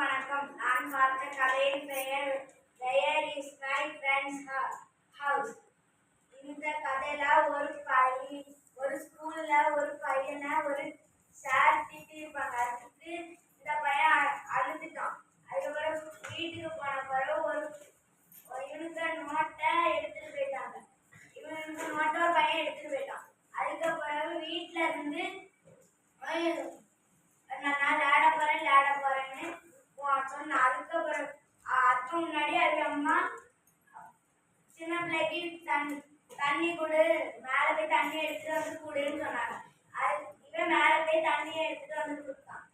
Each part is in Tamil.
வணக்கம். நான் பார்த்த கதையின் பெயர் Where is my friend's house? இந்த கதையில ஒரு ஸ்கூல்ல ஒரு பையனை ஒரு சார் திட்டிருப்பாங்க. அதுக்கு இந்த பையன் அழுதுட்டான். அதுக்கப்புறம் வீட்டுக்கு போன பிறகு இவனுக்கு நோட்டை எடுத்துட்டு போயிட்டாங்க. இவனுக்கு நோட்டை ஒரு பையன் எடுத்துட்டு போயிட்டான். அதுக்கப்புறம் வீட்டுல இருந்து நான் விளையாட போறேன்னு சொன்னேன். அதுக்கப்புறம் அதுக்கு முன்னாடி அது அம்மா சின்ன பிள்ளைக்கு தண்ணி கொடு, மேல போய் தண்ணி எடுத்துட்டு வந்து கொடுன்னு சொன்னாங்க. இவன் மேல போய் தண்ணியை எடுத்துட்டு வந்து கொடுத்தான்.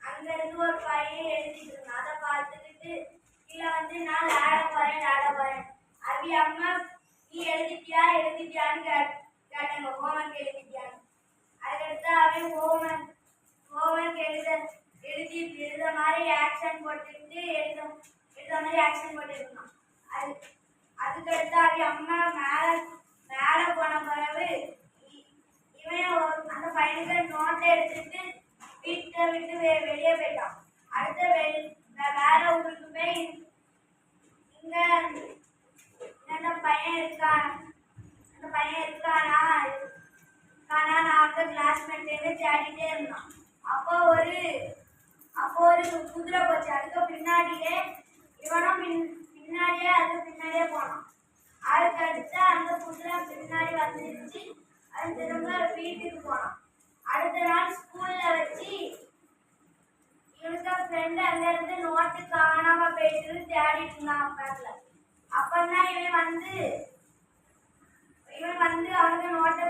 அங்க இருந்து ஒரு பையன் எழுதிட்டு இருந்தான். அதை பார்த்துக்கிட்டு கீழே வந்து நான் விளையாட போறேன். அது அம்மா நீ எழுதிட்டியான்னு கேட்டாங்க. ஹோம்ஒர்க் எழுதிட்டியான்னு. அதுக்கடுத்து அவன் ஹோம்ஒர்க் எழுத மாதிரி ஆக்ஷன் போட்டுக்கிட்டு எழுத மாதிரி ஆக்ஷன் போட்டுருந்தான். அதுக்கடுத்து அவன் அம்மா மேல போன பிறகு இவன் அந்த பையனுக்கு நோட்டை எடுத்துட்டு வீட்டை விட்டு வெளியே போயிட்டான். அடுத்த வேற ஊருக்கு போய் இங்க அந்த பையன் இருக்கானா நான் அந்த கிளாஸ்மேட் தேடிட்டே இருந்தான். அப்போ ஒரு குதிரை போச்சு. அதுக்கு பின்னாடியே இவனும் பின்னாடியே போனான். அதுக்கு அடுத்து அந்த குதிரை பின்னாடி வந்துருச்சு. அது திரும்ப வீட்டுக்கு போனான். அடுத்த நாள் ஸ்கூல்ல வச்சு இவனுக்கு ஃப்ரெண்டு அங்க இருந்து நோட்டு காணாம போயிட்டு தேடிட்டு இருந்தான் பேக்ல. அப்பதான் இவன் வந்து அவனுக்கு நோட்டை